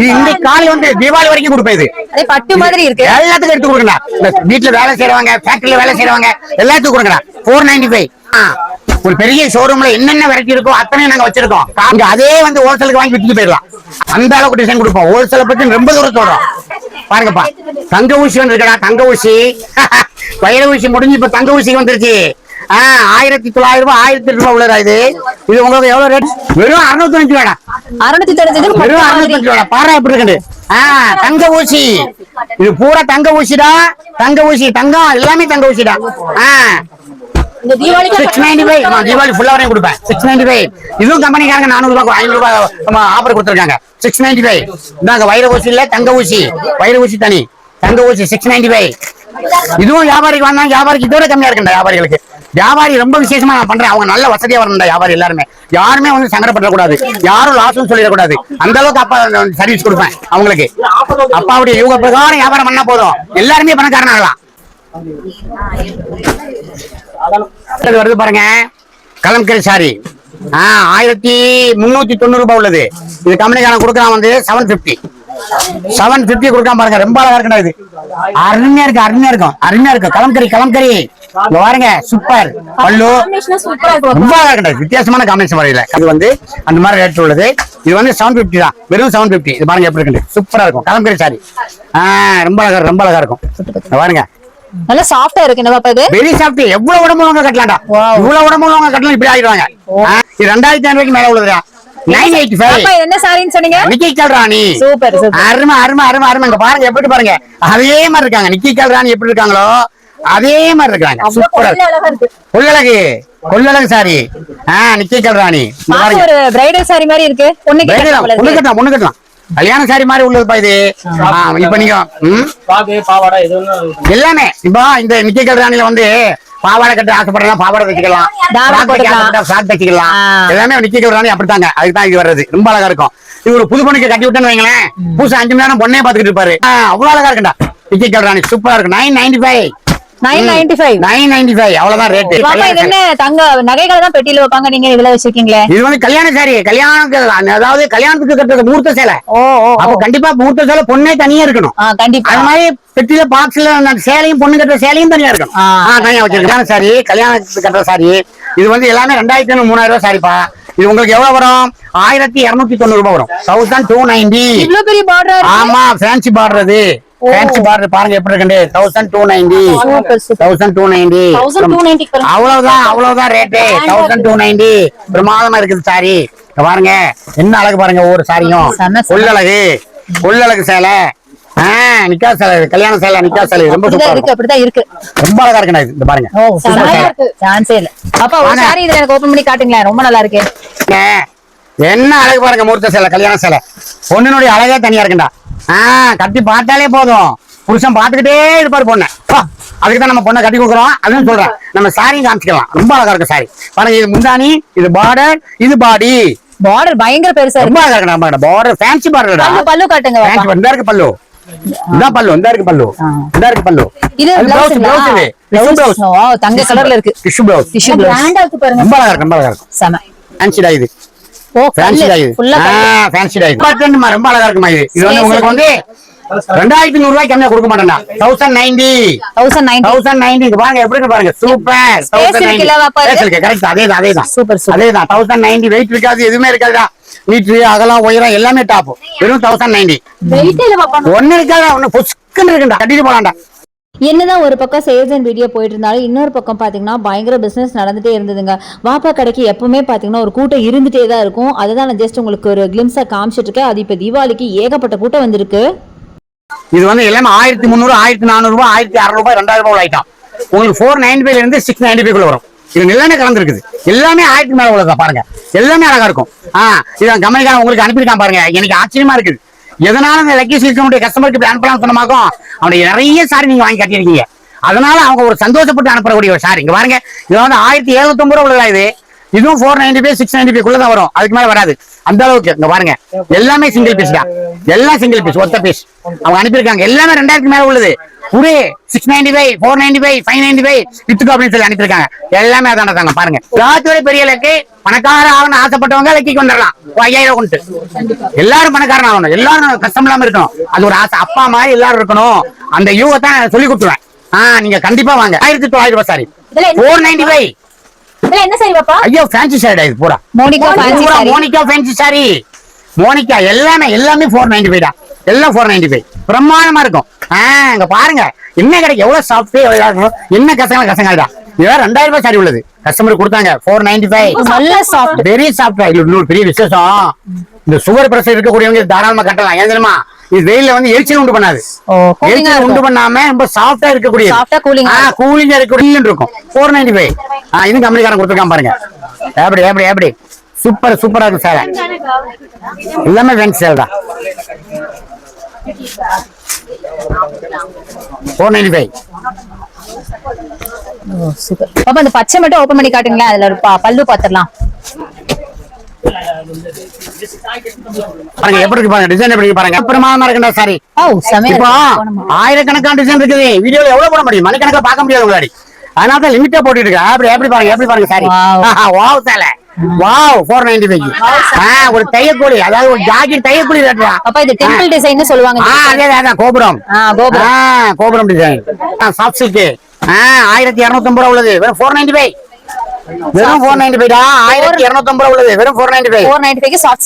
இந்த காலி வந்து தீபாவளி வரைக்கும் கொடுப்பேன். இது பட்டு மாதிரி இருக்கு. எல்லாத்துக்கும் எடுத்து கொடுங்க. வீட்டுல வேலை செய்யறவங்க, ஃபேக்டரியில வேலை செய்யறவங்க எல்லாத்துக்கும் கொடுங்க. 495. ஒரு பெரிய ஷோரூம்ல என்னென்ன வெரைட்டி இருக்கோ அத்தனையும் நாங்க வச்சிருக்கோம். அங்க அதே வந்து ஹோல்சேலுக்கு வாங்கி வித்துட்டு போயிடலாம். அந்த அளவுக்கு டிசைன் கொடுப்போம். ஹோல்சேலை பத்தி ரொம்ப தூரம் சொல்றோம். பாருங்கப்பா, தங்க ஊசி வந்துருக்கா. தங்க ஊசி வயிற ஊசி முடிஞ்சு இப்ப தங்க ஊசி வந்துருச்சு. 1900 ரூபாய் 1008 ரூபாய் உள்ளதா. இது உங்களுக்கு எவ்வளவு ரேட்? வெறும் 695 ரூபாடா. 695 வெறும் 695 ரூபாடா. பாரு எப்படி இருக்கு. தங்க ஊசி. இது பூரா தங்க ஊசிடா. தங்க ஊசி, தங்கம் எல்லாமே தங்க ஊசிடா. 695. தீபாவளி ஃபுல்லா வரையும் கொடுப்பேன். 695. இதுவும் கம்பெனிக்காரங்க 400 ரூபாய் 500 ரூபாய் ஆஃபர் கொடுத்துருக்காங்க. 695. இந்தாங்க வைர ஊசி இல்ல, தங்க ஊசி. வைர ஊசி தனி, தங்க ஊசி 695. இதுவும் வியாபாரிக்கு வந்தாங்க. வியாபாரிக்கு இதோட கம்மியா இருக்குண்டா. வியாபாரிகளுக்கு வியாபாரி ரொம்ப விசேஷமா நான் பண்றேன். அவங்க நல்ல வசதியா வரணும்டா. வியாபாரி எல்லாருமே யாருமே வந்து சங்கடப்படக்கூடாது, யாரும் லாஸும் சொல்லிடக்கூடாது. அந்த அளவுக்கு அப்பா சர்வீஸ் கொடுப்பேன் அவங்களுக்கு. அப்பாவுடைய யூக பிரகாரம் வியாபாரம் பண்ணா போதும், எல்லாருமே பணக்காரனாகலாம். வருது பாருங்க கலம்கரி சாரி. 1390 ரூபாய் உள்ளது. இது கம்பெனிக்காரன் கொடுக்கலாம் வந்து 750 கொடுக்காம பாருங்க. ரொம்ப அழகா இருக்குடா. இது அருமையா இருக்கும். கலம்கரி பாருங்க. சூப்பர் பல்லு ரொம்ப அழகா இருக்கு. வித்தியாசமான காம்பினேஷன் வரையில இது வந்து அந்த மாதிரி ரேட் உள்ளது. இது வந்து 750 தான். வெறும் 750. இது பாருங்க எப்படி இருக்கு. சூப்பரா இருக்கும் கலம்கரி சாரி. ரொம்ப அழகா இருக்கும். பாருங்க நல்ல சாஃப்ட்டா இருக்கு. என்ன பாப்பா இது? Very soft. எவ்வளவு உடம்புலவங்க கட்டலாம்டா. இவ்வளவு உடம்புலவங்க கட்டலாம் இப்படி ஆயிடுவாங்க. இது 2500 ரூபாய்க்கு மேல உள்ளதுடா. 985. அப்பா இது என்ன சாரின்னு சொன்னீங்க? நிக்கி கல்ராணி. Super super. அருமை அருமை அருமை அருமை. இங்க பாருங்க எப்படி பாருங்க, அதே மாதிரி இருக்காங்க. நிக்கி கல்ராணி எப்படி இருக்காங்களோ அதே மாதிரி இருக்காங்க. சூப்பரா இருக்கு. கொள்ளழகு கொள்ளழகு சாரி. நிக்கி கல்ராணி. இங்க பாருங்க, ஒரு பிரைடல் சாரி மாதிரி இருக்கு. பொண்ணு கட்டலாம் கல்யாண சாரி மாதிரி உள்ளதுப்பா இது. இப்ப நீங்க எல்லாமே இப்ப இந்த நிக்கி கல்ராணில வந்து பாவாடை கட்ட ஆசைப்படலாம், பாவாடை வச்சுக்கலாம், ஷார்ட் வச்சுக்கலாம். எல்லாமே நிக்கி கல்ராணி அப்படித்தாங்க. அதுக்குதான் இது வர்றது. ரொம்ப அழகா இருக்கும். இது ஒரு புது பொண்ணுக்கு கட்டி விட்டேன்னு வைங்களேன், பூசை 5 மணி நேரம் பொண்ணே பாத்துக்கிட்டு இருப்பாரு. அவ்வளவு அழகா இருக்குண்டா நிக்கி கல்ராணி. சூப்பரா இருக்கு. 995. 995 அவ்வளவுதான் ரேட். என்ன தங்க நகைகளை தான் பெட்டியில வைப்பாங்க, நீங்க இதுல வச்சிருக்கீங்களே? இது வந்து கல்யாண சாரி. அதாவது கல்யாணத்துக்கு கட்டுறது முகூர்த்த சேலை. அப்ப கண்டிப்பா முகூர்த்த சேலை பொண்ணே தனியா இருக்கணும். கண்டிப்பா அது மாதிரி பெட்டியில பாக்ஸ்ல சேலையும் பொண்ணு கட்டுற சேலையும் தனியா இருக்கணும். தனியா வச்சிருக்கேன் சாரி. கல்யாணத்துக்கு கட்டுற சாரி இது வந்து எல்லாமே 2500 3000 ரூபாய் சாரிப்பா. இது உங்களுக்கு எவ்வளவு வரும்? 1290 ரூபாய் வரும். 1290. இவ்வளவு பெரிய பார்டர். ஆமா, ஃபேன்சி பார்டர். அது ஃபேன்சி பார்டர் பாருங்க எப்படி இருக்கு. 1290. 1290. அவ்வளவுதான் ரேட்டு. 1290 பிரமாதமா இருக்குது சாரி. பாருங்க என்ன அழகு பாருங்க. ஒவ்வொரு சாரியும் கொள்ளழகு சேலை. நிக்கா சேலை, கல்யாண சேலை, நிக்கா சேலை ரொம்ப சூப்பரா இருக்கு. அப்படிதான் இருக்கு. ரொம்ப அழகா இருக்கு. இது பாருங்க. சான்ஸே இல்ல. அப்பா ஒரு சாரி இத எனக்கு ஓபன் பண்ணி காட்டுங்களேன். ரொம்ப நல்லா இருக்கு. என்ன அழகு பாருங்க. முகூர்த்த சேலை, கல்யாண சேலை. பொண்ணுடைய அழகே தனியா இருக்குண்டா. கட்டி பார்த்தாலே போதும், புருஷன் பாத்துக்கிட்டே இருப்பாரு பொண்ணு. அதுக்குதான் நம்ம பொண்ணை கட்டி கொடுக்குறோம். அதுன்னு சொல்றேன். நம்ம சாரியும் காமிச்சுக்கலாம். ரொம்ப அழகா இருக்கு சாரி. பாருங்க, இது முந்தானி, இது பார்டர், இது பாடி. பார்டர் பயங்கர பெருசா ரொம்ப அழகா இருக்கு. Border fancy border. பல்லு காட்டுங்க. இந்த இருக்கு பல்லு. இதான் பல்லு. இந்த இருக்கு பல்லு. இந்த இருக்கு பல்லு. இது ப்ளவுஸ். ப்ளவுஸ் தங்க கலர்ல இருக்கு. Tissue blouse. கிராண்டா இருக்கு பாருங்க. ரொம்ப அழகா இருக்கு. ரொம்ப அழகா இருக்கு. செம ஃபேன்சி டா இது. ஃபேன்சி டா இது. ஃபேன்சி டா இது. ரொம்ப அழகா இருக்குமா இது. இது வந்து உங்களுக்கு வந்து 2100 ரூபாய் கம்மியா கொடுக்க மாட்டேன்டா. 1090. பாருங்க எப்படி இருக்கு பாருங்க. சூப்பர். 1090 கரெக்ட். அதேதான் சூப்பர் சூப்பர். அதேதான் 1090. வெயிட் இருக்காது, எதுவுமே இருக்காதுடா. மீட்டர் அகலம் உயரம் எல்லாமே டாப். வெறும் 1090. ஒண்ணு இருக்காதா, ஒண்ணு புஷ்கன்னு இருக்குண்டா. கட்டிட்டு போலாம்டா. என்னதான் ஒரு பக்கம் சேல்ஸ் அண்ட் வீடியோ போயிட்டு இருந்தாலும் இன்னொரு பக்கம் பார்த்தீங்கன்னா பயங்கர பிஸ்னஸ் நடந்துட்டே இருந்ததுங்க. வாப்பா கடைக்கு எப்பவுமே பார்த்தீங்கன்னா ஒரு கூட்டம் இருந்துட்டே தான் இருக்கும். அதுதான் நான் ஜஸ்ட் உங்களுக்கு ஒரு கிளிம்ஸை காமிச்சிட்டு இருக்கேன். அது இப்போ தீபாவளிக்கு ஏகப்பட்ட கூட்டம் வந்திருக்கு. இது வந்து எல்லாமே 1300 1400 ரூபாய் 1600 ரூபாய் 2000 ரூபாய் ஐட்டம். உங்களுக்கு 495 இருந்து 695 குள்ள வரும். இது எல்லாமே கலந்துருக்குது. எல்லாமே 1000 மேல உள்ளதா பாருங்க. எல்லாமே அழகா இருக்கும். இதான் கம்பெனிக்காரன் உங்களுக்கு அனுப்பியிருக்கான் பாருங்க. எனக்கு ஆச்சரியமா இருக்குது. எதனால இந்த லக்கி சில்க் கஸ்டமருக்கு இப்படி அனுப்பலாம் சொன்னமாக்கும் அவனுடைய நிறைய சாரி நீங்க வாங்கி கட்டியிருக்கீங்க. அதனால அவங்க ஒரு சந்தோஷப்பட்டு அனுப்பக்கூடிய ஒரு சாரி. இங்க பாருங்க, இது வந்து 1790 ரூபாய் உள்ளதா. இதுவும் 495 695 குள்ளதான் வரும். அதுக்கு மேல வராது. அந்த அளவுக்கு இங்க பாருங்க. எல்லாமே சிங்கிள் பீஸ் தான். எல்லாம் சிங்கிள் பீஸ், ஒத்த பீஸ் அவங்க அனுப்பியிருக்காங்க. எல்லாமே 2000 மேல உள்ளது. ஒரே 695 495 595 வித்துக்கு அப்படின்னு சொல்லி அனுப்பியிருக்காங்க. எல்லாமே அதான தாங்க. பாருங்க, ராஜோட பெரிய லக்கு பணக்கார ஆகணும் ஆசைப்பட்டவங்க லக்கிக்கு வந்துடலாம். 5000 கொண்டு எல்லாரும் பணக்காரன் ஆகணும். எல்லாரும் கஷ்டம் இல்லாம இருக்கணும். அது ஒரு ஆசை. அப்பா மாதிரி எல்லாரும் இருக்கணும். அந்த யூகத்தான் சொல்லி கொடுத்துருவேன். நீங்க கண்டிப்பா வாங்க. 1900 ரூபாய் சாரி. 495. என்ன சாரி பாப்பா? ஐயோ ஃபேன்சி சாரி இது பூரா. Monica fancy sorry. மோனிகா எல்லாமே 495 தான். எல்லாம் 495 பிரமாதமா இருக்கும். இங்க பாருங்க என்ன கிடைக்கும். எவ்வளவு சாஃப்ட், என்ன கசங்கடா. இது 2000 ரூபாய் சாரி உள்ளது. கஸ்டமர் கொடுத்தாங்க 495. நல்ல சாஃப்ட், வெரி சாஃப்ட். இன்னொரு பெரிய விசேஷம், இந்த சுகர் பிரஷர் இருக்கக்கூடியவங்க தாராளமா கட்டலாம். ஏன் தெரியுமா? இது வெயில வந்து எரிச்சல் உண்டு பண்ணாது. எரிச்சல் உண்டு பண்ணாம ரொம்ப சாஃப்டா இருக்கக்கூடிய கூலிங்கா இருக்கும். 495. இது கம்பெனிக்காரன் கொடுத்துருக்கான் பாருங்க. எப்படி சூப்பரா இருக்கு சார். எல்லாமே ஃபேன்சி சேல் தான். 495. பாப்பா இந்த பச்சை மட்டும் ஓபன் பண்ணி காட்டுங்களேன். அதுல ஒரு பல்லு பாத்துடலாம். பாருங்க எப்படி இருக்கு பாருங்க. டிசைன் எப்படி பாருங்க. பிரமாதமா இருக்குடா சாரி. இப்போ ஆயிரக்கணக்கான டிசைன் இருக்குது. வீடியோல எவ்வளவு போட முடியும்? மணிக்கணக்கில் பார்க்க முடியாது உங்களாடி. அதனால தான் லிமிட்டா போட்டுட்டு இருக்கேன். எப்படி பாருங்க சாரி. வாவ் சேலை. வாவ் 495. ஒரு தையக்கூலி, அதாவது ஒரு ஜாக்கெட் தையக்கூலி ரேட்ரா. அப்ப இது டெம்பிள் டிசைன்னு சொல்லுவாங்க. அதேதான் கோபுரம் டிசைன். சாஃப்ட் சில்க் 1250 ரூபாய் உள்ளது. வெறும் 495. வெறும் 495 டா. 1250 ரூபாய் உள்ளது. வெறும் 495. 495 சாஃப்ட்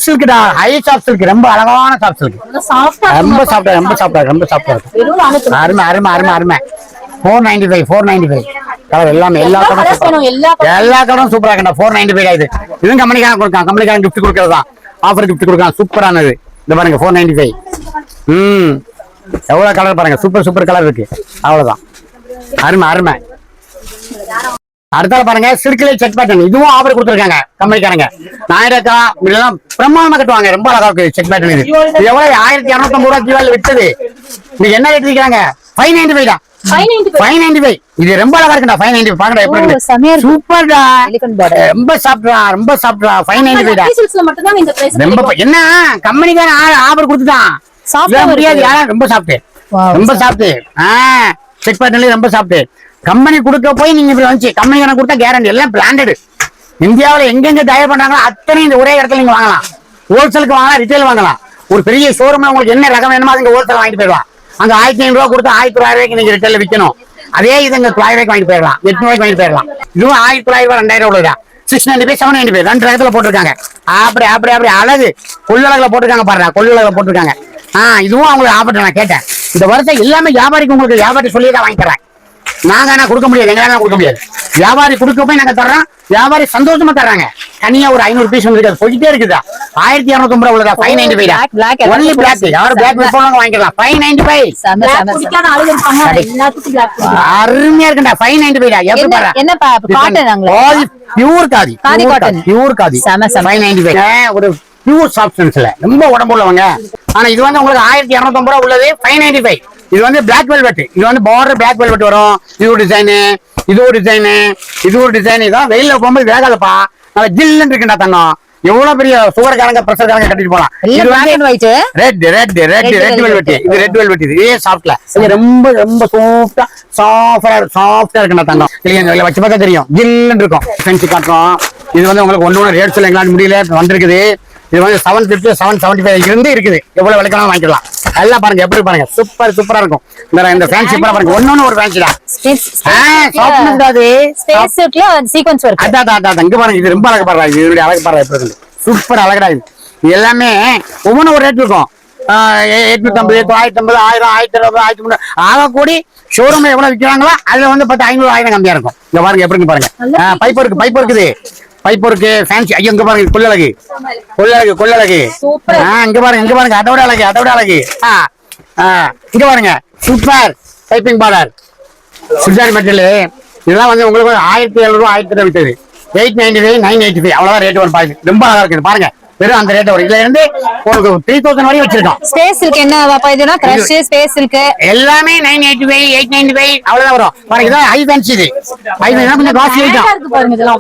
சில்க் டா. High soft silk. ரொம்ப அழகான சாஃப்ட் சில்க். ரொம்ப சாஃப்ட்டா இருக்கு. அருமை. 495 கலர் எல்லாமே எல்லா கலரும் சூப்பரா இருக்கா. 495 இது. இதுவும் கம்பெனிக்காரன் கொடுக்கான். கம்பெனிக்காரன் கிஃப்ட் கொடுக்கறதுதான். ஆஃபர் கிஃப்ட் கொடுக்கான். சூப்பரானது. இந்த பாருங்க 495. எவ்வளவு கலர் பாருங்க. சூப்பர் கலர் இருக்கு. அவ்வளவுதான். அருமை. அடுத்தால பாருங்க சில்க்ல செக் பேட்டர்ன். இதுவும் ஆஃபர் கொடுத்துருக்காங்க கம்பெனிக்காரங்க. 1000 இதெல்லாம் பிரமாதமா கட்டுவாங்க. ரொம்ப அழகா இருக்கு செக் பேட்டர்ன். இது எவ்வளவு 1250 ரூபாய் கிலோ விற்றது. இது என்ன ரேட் விற்கிறாங்க? 595 தான். 595. இது ரொம்ப அழகா இருக்குடா. 595 பாருங்க எப்படி இருக்கு. சூப்பர்டா. ரொம்ப சாஃப்ட்ரா 595 தான். ரொம்ப என்ன கம்பெனிக்காரன் ஆஃபர் கொடுத்துட்டான். முடியாது யாரா ரொம்ப சாஃப்ட். செக் பேட்டர்ன்ல ரொம்ப சாஃப்ட். கம்பெனி கொடுக்க போய் நீங்க இப்படி வந்து கம்பெனிக்காரன் கொடுத்தா கேரண்டி. எல்லாம் பிராண்டட். இந்தியாவில் எங்கெங்க தயார் பண்றாங்களோ அத்தனை இந்த ஒரே இடத்துல நீங்க வாங்கலாம். ஹோல்சேலுக்கு வாங்கலாம், ரிட்டைல் வாங்கலாம். ஒரு பெரிய ஷோரூம்ல உங்களுக்கு என்ன ரகம் வேணுமோ அதுங்க ஹோல்சேல் வாங்கிட்டு போயிடலாம். அங்க 1500 ரூபா கொடுத்து 1900 ரூபாய்க்கு நீங்க ரிட்டைல் விற்கணும். அதே இது இங்க 900 ரூபாய்க்கு வாங்கிட்டு போயிடலாம், 800 ரூபாய்க்கு வாங்கிட்டு போயிடலாம். இதுவும் 1900 ரூபாய் 2000 உள்ளதா. 695 795 ரெண்டு ரகத்துல போட்டிருக்காங்க. அப்படி அழகு கொள்ளழகுல போட்டிருக்காங்க பாருங்க. கொள்ளழகுல போட்டிருக்காங்க. இதுவும் அவங்களுக்கு ஆபத்து. நான் கேட்டேன் இந்த வருஷம் எல்லாமே வியாபாரிக்கு உங்களுக்கு வியாபாரி சொல்லி தான் வாங்கி தரேன். நாங்க கொடுக்க முடியாது, எங்களால கொடுக்க முடியாது. வியாபாரி கொடுக்க போய் நாங்க தர்றோம். வியாபாரி சந்தோஷமா தர்றாங்க. தனியா ஒரு 500 பீஸ் வந்து சொல்லிட்டே இருக்குதா. 1250 ரூபாய் உள்ளதா. 595 ஒன்லி பிளாக். யாரும் பிளாக் போனாங்க வாங்கிக்கலாம். 595 அருமையா இருக்குடா. 595 எப்படி பாரு. என்னப்பா காட்டன்? பியூர் காதி 595. ஒரு பியூர் சாப்ஸ்டன்ஸ்ல ரொம்ப உடம்பு உள்ளவங்க. ஆனா இது வந்து உங்களுக்கு 1250 ரூபாய் உள்ளது. 595. இது வந்து பிளாக் வெல்வெட். இது வந்து பார்டர் பிளாக் வெல்வெட் வரும். இது ஒரு டிசைன். இதான் வெயில போகும்போது வேகாதப்பா. நல்லா ஜில்லுன்னு இருக்குண்டா தங்கம். எவ்வளவு பெரிய சுகர்காரங்க பிரஷர்காரங்க கட்டிட்டு போலாம். இது வந்து ரெட் வெல்வெட். இது ரெட் வெல்வெட். இதே சாஃப்ட்ல ரொம்ப சாஃப்டா இருக்குண்டா தங்கம். இல்லையா வச்சு பார்த்தா தெரியும். ஜில்லுன்னு இருக்கும். ஃபென்சி காட்டுறோம். இது வந்து உங்களுக்கு ஒண்ணு ரேட் சொல்ல எங்களால முடியல வந்திருக்குது. இது வந்து 750 775 இருந்து இருக்குது. எவ்வளவு விலைக்கான வாங்கிக்கலாம். எல்லாம் பாருங்க எப்படி பாருங்க. சூப்பரா இருக்கும். இந்த ஃபேன்சி பாருங்க. ஒண்ணு ஒரு ஃபேன்சிடா. Sequence work. அதான் இங்க பாருங்க. இது ரொம்ப அழகு பாருங்க. இதனுடைய அழகு பாருங்க எப்படி இருக்கு. சூப்பர் அழகடா. இது எல்லாமே ஒவ்வொன்றும் ஒரு ரேட் இருக்கும். 850 950 1000 1200 1300 ஆக கூடி ஷோரூம்ல எவ்வளவு விற்கிறாங்களோ அதுல வந்து 500 1000 கம்மியா இருக்கும். இங்க பாருங்க எப்படி பாருங்க. பைப் இருக்குது. ஃபேன்சி. ஐயோ இங்க பாருங்க. கொள்ளழகு. இங்க பாருங்க. அதோட அழகு. இங்க பாருங்க. Super piping border. Churidar material. இதெல்லாம் வந்து உங்களுக்கு 1700 ரூபாய் 1000 விட்டது. 895 985 அவ்வளவுதான் ரேட் வரும். பாருங்க ரொம்ப அழகா இருக்குது. பாருங்க வெறும் அந்த ரேட் வரும். இதுல இருந்து உங்களுக்கு 3000 வரையும் வச்சிருக்கோம். ஸ்பேஸ் இருக்கு. என்ன பாப்பா இதுனா கிரஷ் ஸ்பேஸ் இருக்கு. எல்லாமே 985 895 அவ்வளவுதான் வரும். பாருங்க இதான் ஹை ஃபேன்சி. இது ஹை ஃபேன்சி கொஞ்சம் காஸ்ட்லி ஐட்டம்.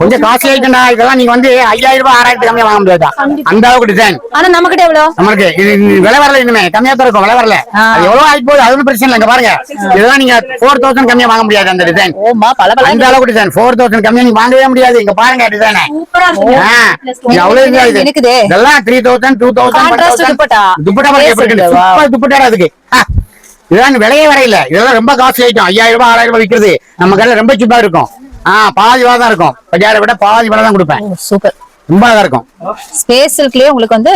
கொஞ்சம் காஸ்ட்லி ஐட்டம்டா. இதெல்லாம் நீங்க வந்து 5000 ரூபாய் 6000 கம்மியா வாங்க முடியாது. அந்த அளவுக்கு டிசைன். ஆனா நம்ம கிட்ட எவ்வளவு? நமக்கு இது விலை வரல. இனிமே கம்மியா தான் இருக்கும். விலை வரல. அது எவ்வளவு ஆகி போகுது. அது ஒன்றும் பிரச்சனை இல்லை. இங்க பாருங்க. இதெல்லாம் நீங்க 4000 கம்மியா வாங்க முடியாது. அந்த டிசைன் அந்த அளவுக்கு டிசைன் 4000 கம்மியா நீங்க வாங்கவே முடியாது. இங்க பாருங்க டிசைன் அவ்வளவு இருக்குது. இதெல்லாம் 3000 2000 துப்பட்டா துப்பட்டா அதுக்கு. இதெல்லாம் விலையே வரையில. இதெல்லாம் ரொம்ப காஸ்ட்லி ஐட்டம். 5000 ரூபாய் 6000 ரூபாய் விற்கிறது நம்ம கடையில ரொம்ப சீப்பா இருக்கும். பாதி விலை தான் இருக்கும். பஜாரை விட பாதி விலை தான் கொடுப்பேன். சூப்பர் ரொம்ப அழகா இருக்கும். ஸ்பேஸ் சில்க்லயே உங்களுக்கு வந்து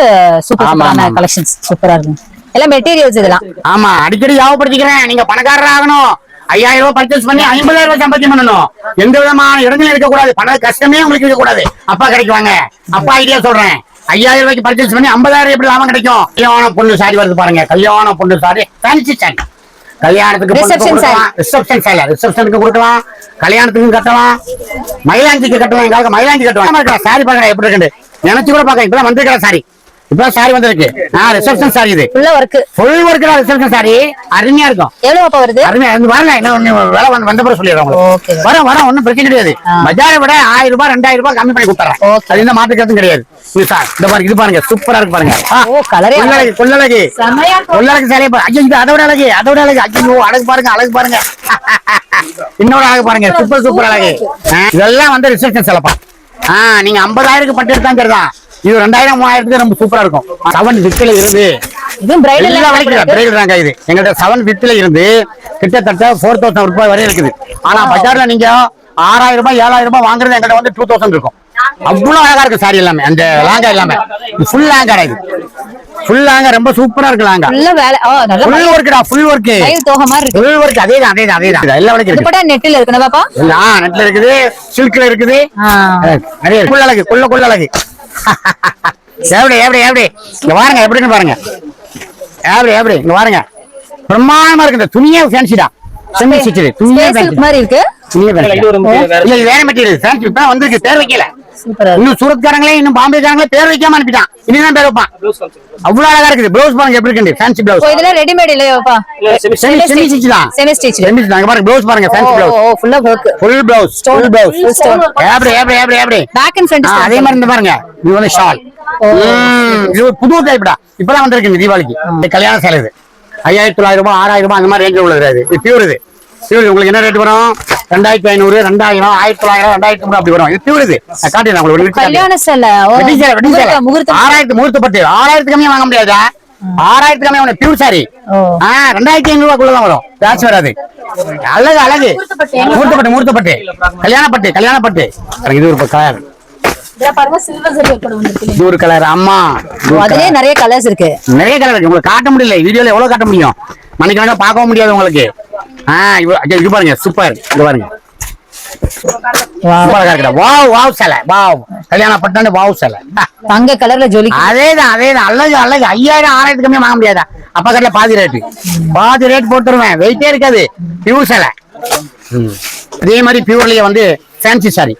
சூப்பரான கலெக்ஷன்ஸ் சூப்பரா இருக்கும். எல்லாம் மெட்டீரியல்ஸ் இதெல்லாம். ஆமா அடிக்கடி ஞாபகப்படுத்திக்கிறேன். நீங்க பணக்காரர் ஆகணும். 5000 ரூபாய் பர்ச்சேஸ் பண்ணி 50000 ரூபாய் சம்பாத்தியம் பண்ணணும். எந்த விதமான இடங்களும் இருக்கக்கூடாது. பண கஷ்டமே உங்களுக்கு இருக்கக்கூடாது. அப்பா கிடைக்குவாங்க. அப்பா ஐடியா சொல்றேன். 5000 ரூபாய்க்கு பர்ச்சேஸ் பண்ணி 50000 எப்படி லாபம் கிடைக்கும். கல்யாண பொண்ணு சாரி வருது பாருங்க. கல்யாண பொண்ணு சாரி ஃபேன்சி சாரி. கல்யாணத்துக்கு ரிசப்ஷனுக்கு கொடுக்கலாம். கல்யாணத்துக்கும் கட்டலாம். மயிலாஞ்சிக்கு கட்டலாம். எங்களுக்கு மயிலாஞ்சி கட்டலாம். சாரி பாருங்க எப்படி இருக்கு. நினைச்சு கூட பாக்க. இப்பதான் வந்திருக்கிற சாரி. இப்பதான் சாரி வந்திருக்கு. Reception sorry. இது ஃபுல் ஒர்க் ரிசப்ஷன் சாரி. அருமையா இருக்கும். எவ்வளவு வருது? அருமையா பாருங்க. வேலை வந்த பிறகு சொல்லிடுறோம். வர ஒன்னும் பிரச்சனை கிடையாது. பஜாரை விட 1000 ரூபாய் 2000 ரூபாய் கம்மி பண்ணி கொடுத்துறேன். அது இந்த மாற்றுக்கிறதும் கிடையாது. இந்த பாருங்க. இது பாருங்க சூப்பரா இருக்கு பாருங்க. கொள்ளழகு சாரி. ஐயோ இது அதோட அழகு. ஐயோ அழகு பாருங்க. இன்னொரு அழகு பாருங்க. சூப்பர் அழகு. இதெல்லாம் வந்து ரிசப்ஷன் செலப்பா. நீங்க 50000 பட்டு எடுத்தா சரிதான். இது 2000 3000 ரொம்ப சூப்பரா இருக்கும். 750 இருந்து பிரைடல் தாங்க. இது எங்கள்கிட்ட 750 இருந்து கிட்டத்தட்ட 4000 ரூபாய் வரை இருக்குது. ஆனா பஜார்ல நீங்க 6000 ரூபாய் 7000 ரூபாய் வாங்குறது எங்கிட்ட வந்து 2000 இருக்கும். அவ்வளவு அழகா இருக்கு சாரி எல்லாமே. அந்த லாங்கா எல்லாமே ஃபுல் லாங்கா இது. ஃபுல் லாங்கா ரொம்ப சூப்பரா இருக்கு லாங்கா. ஃபுல்ல வேலை நல்ல ஃபுல் ஒர்க்டா, ஃபுல் ஒர்க். மயில் தோகை மாதிரி இருக்கு. Full work. அதேதான் எல்லா வரைக்கும் இருக்கு. துப்பட்டா நெட்ல இருக்குனா பாப்பா? நெட்ல இருக்குது, சில்க்ல இருக்குது. அதே ஃபுல் அழகு, கொள்ள அழகு. எப்படி இங்க பாருங்க, எப்படின்னு பாருங்க. எப்படி இங்க பாருங்க, பிரமாதமா இருக்கு. இந்த துணியே ஃபேன்சிடா, செமி ஸ்டிச் துணியே ஃபேன்சி மாதிரி இருக்கு. இல்ல வேற மெட்டீரியல் ஃபேன்சி தான் வந்திருக்கு. பேர் வைக்கல இன்னும். சூரத்காரங்களே இன்னும் பாம்பேக்காரங்களே பேர் வைக்காம அனுப்பிட்டான். இனிதான் பேர் வைப்பான். அவ்வளவு அழகா இருக்குது. ப்ளவுஸ் பாருங்க எப்படி இருக்கு, ஃபேன்சி ப்ளவுஸ். இதெல்லாம் ரெடிமேட் இல்லையாப்பா? செமி ஸ்டிச் தான். செமி ஸ்டிச் பாருங்க ப்ளவுஸ் பாருங்க, ஃபேன்சி ப்ளவுஸ். ஃபுல்லா work, full blouse, full blouse. எப்படி பேக் அண்ட் ஃப்ரண்ட் அதே மாதிரி இந்த பாருங்க. இது வந்து ஷால். இது ஒரு புது டைப்டா. இப்பதான் வந்திருக்கு இந்த தீபாவளிக்கு. இந்த கல்யாண சேலை இது 5900 ரூபாய் 6000 ரூபாய் அந்த மாதிரி ரேஞ்சில் உள்ளது. இது பியூர். இது பியூர். உங்களுக்கு என்ன ரேட் வரும்? 2500, 2000, 1900, 2300 அப்படி வரும். இது பியூர். இது காட்டிடுறேன் உங்களுக்கு. கல்யாண சேலை முகூர்த்தம் 6000 முகூர்த்தப்பட்டு 6000 கம்மியா வாங்க முடியாதா? 6000 கம்மியா வாங்க பியூர் சாரி 2500 ரூபாய்க்குள்ளதான் வரும். பேட்ச் வராது. அழகு முகூர்த்தப்பட்டு கல்யாணப்பட்டு. இது ஒரு கலர். இது ஒரு கலர். அம்மா அதுலயே நிறைய கலர்ஸ் இருக்கு. நிறைய கலர் இருக்கு. உங்களுக்கு காட்ட முடியல வீடியோல. எவ்வளவு காட்ட முடியும்? மணிக்கணக்கா பார்க்கவும் முடியாது உங்களுக்கு. இது பாருங்க, சூப்பர். இது பாருங்க, வாவ் சேலை. வாவ் கல்யாண பட்டு வாவ் சேலை. தங்க கலர்ல ஜொலி. அதேதான் அழகு. 5000 6000 கம்மியா வாங்க முடியாதா? அப்பா கடையில பாதி ரேட் போட்டுருவேன். வெயிட்டே இருக்காது. பியூர் சேலை. அதே மாதிரி பியூர்லயே வந்து ஃபேன்சி சாரி.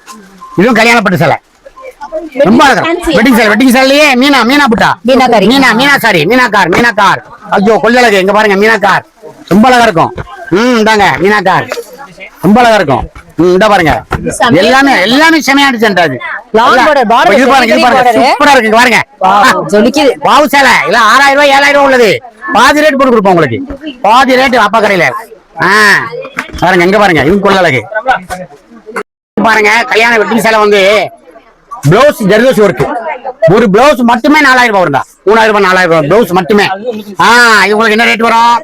இதுவும் கல்யாண பட்டு சேலை. ரொம்ப அழகா வெட்டிங் சேலையே மீனா புட்டா, மீனா சாரி, மீனாக்கார். ஐயோ கொள்ளழகு. எங்க பாருங்க மீனாக்கார் ரொம்ப அழகா இருக்கும். இந்தாங்க மீனாக்கார் ரொம்ப அழகா இருக்கும். இந்த பாருங்க எல்லாமே செமையான டிசைன். இது பாருங்க சூப்பரா இருக்கு. பாருங்க வாவ் சேலை. இல்ல 6000 ரூபாய் 7000 ரூபாய் உள்ளது. பாதி ரேட் போட்டு கொடுப்போம் உங்களுக்கு. பாதி ரேட் அப்பா கடையில. பாருங்க எங்க பாருங்க, இது கொள்ளழகு. பாருங்க கல்யாண வெட்டிங் சேலை வந்து பிளவுஸ் ஜர்தோசி ஒர்க். ஒரு பிளவுஸ் மட்டுமே 4000 ரூபாய் வருதா? 3000 ரூபாய் 4000 ரூபாய் பிளவுஸ் மட்டுமே. இது உங்களுக்கு என்ன ரேட் வரும்?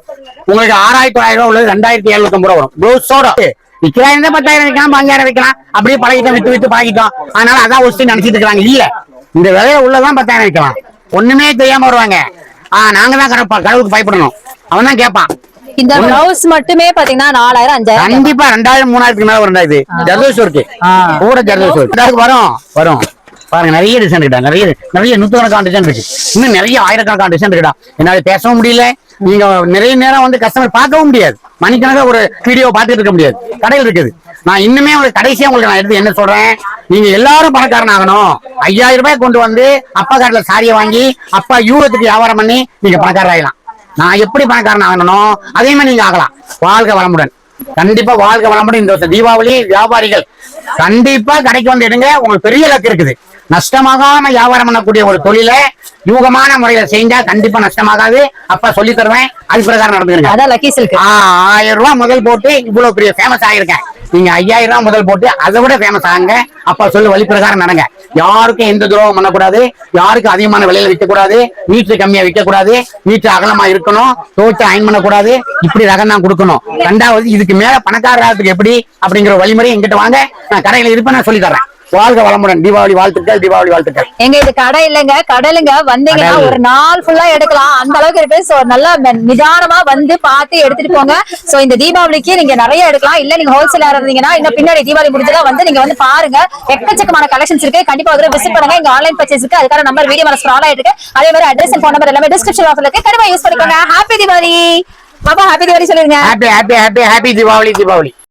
உங்களுக்கு 6900 ரூபாய் உள்ளது 2750 ரூபாய் வரும். பிளவுஸோட விற்கிறாங்க. 10,000 விற்கலாம், 5000 விற்கலாம். அப்படியே பழகிட்டோம், வித்து பழகிட்டோம். அதனால அதான் ஒஸ்ட் நினைச்சிட்டு இருக்காங்க. இல்ல, இந்த விலையில உள்ளதான் 10,000 விற்கலாம். ஒண்ணுமே தெரியாம வருவாங்க. நாங்க தான் கடவுளுக்கு பயப்படணும். அவன் தான் கேட்பான். இந்த பிளவுஸ் மட்டுமே பாத்தீங்கன்னா 4000 5000 கண்டிப்பா 2000 3000க்கு மேல வரும். இது ஜர்தோசி ஒர்க் கூட. ஜர்தோசி ஒர்க் வரும். பாருங்க நிறைய டிசைன் இருக்குடா. நிறைய நூற்றுக்கணக்கான டிசைன் இருக்கு. இன்னும் நிறைய ஆயிரக்கணக்கான டிசைன் இருக்குடா. என்னால பேசவும் முடியல. நீங்க நிறைய நேரம் வந்து கஸ்டமர் பார்க்கவும் முடியாது. மணிக்கணக்காக ஒரு வீடியோ பார்த்துட்டு இருக்க முடியாது. கடையில் இருக்குது. நான் இன்னுமே உங்களுக்கு கடைசியா உங்களுக்கு நான் எடுத்து என்ன சொல்றேன், நீங்க எல்லாரும் பணக்காரன் ஆகணும். 5000 ரூபாய் கொண்டு வந்து அப்பா கடையில சாரியை வாங்கி அப்பா யூரத்துக்கு வியாபாரம் பண்ணி நீங்க பணக்காரர் ஆகலாம். நான் எப்படி பணக்காரன் ஆகணும் அதே மாதிரி நீங்க ஆகலாம். வாழ்க வளமுடன். கண்டிப்பா வாழ்க வளமுடன். இந்த வருஷம் தீபாவளி வியாபாரிகள் கண்டிப்பா கடைக்கு வந்து எடுங்க. உங்களுக்கு பெரிய இலக்கு இருக்குது. நஷ்டமாகாம வியாபாரம் பண்ணக்கூடிய ஒரு தொழிலை யூகமான முறையில செஞ்சா கண்டிப்பா நஷ்டமாகாது. அப்பா சொல்லி தருவேன். அது பிரகாரம் நடந்துருங்க. 1000 ரூபாய் முதல் போட்டு இவ்வளவு பெரிய ஃபேமஸ் ஆகிருக்கேன். நீங்க 5000 ரூபாய் முதல் போட்டு அதை விட ஃபேமஸ் ஆகுங்க. அப்பா சொல்லு வழி பிரகாரம் நடங்க. யாருக்கும் எந்த துரோகம் பண்ணக்கூடாது. யாருக்கும் அதிகமான விலையில விற்க கூடாது. மீட்டர் கம்மியா விற்க கூடாது. மீட்டர் அகலமா இருக்கணும். தோச்சு அயன் பண்ணக்கூடாது. இப்படி ரகம் தான் கொடுக்கணும். ரெண்டாவது இதுக்கு மேல பணக்காரத்துக்கு எப்படி அப்படிங்கிற வழிமுறை எங்கிட்ட வாங்க. நான் கடையில இருப்பேன், நான் சொல்லி தர்றேன். வாழ்க வளமுடன். தீபாவளி வாழ்த்துக்கள். எங்க இது கடை இல்லைங்க, கடலுங்க. வந்தீங்கன்னா ஒரு நாள் ஃபுல்லா எடுக்கலாம். அந்த அளவுக்கு இருக்கு. சோ நல்லா நிதானமா வந்து பார்த்து எடுத்துட்டு போங்க. சோ இந்த தீபாவளிக்கு நீங்க நிறைய எடுக்கலாம். இல்ல நீங்க ஹோல்சேலா இருந்தீங்கன்னா இன்னும் பின்னாடி தீபாவளி முடிஞ்சதா வந்து நீங்க வந்து பாருங்க. எக்கச்சக்கமான கலெக்ஷன்ஸ் இருக்கு. கண்டிப்பா ஒரு விசிட் பண்ணுங்க. இங்க ஆன்லைன் பர்ச்சேஸ் இருக்கு. அதுக்கான நம்பர் வீடியோ மேல ஸ்க்ரால் ஆயிட்டு இருக்கு. அதே மாதிரி அட்ரஸ் அண்ட் ஃபோன் நம்பர் எல்லாமே டிஸ்கிரிப்ஷன் பாக்ஸ்ல இருக்கு. கண்டிப்பா யூஸ் பண்ணிக்கோங்க. ஹாப்பி தீபாவளி பாப்பா. ஹாப்பி தீபாவளி சொல்லுங்க. ஹாப்பி தீபாவளி.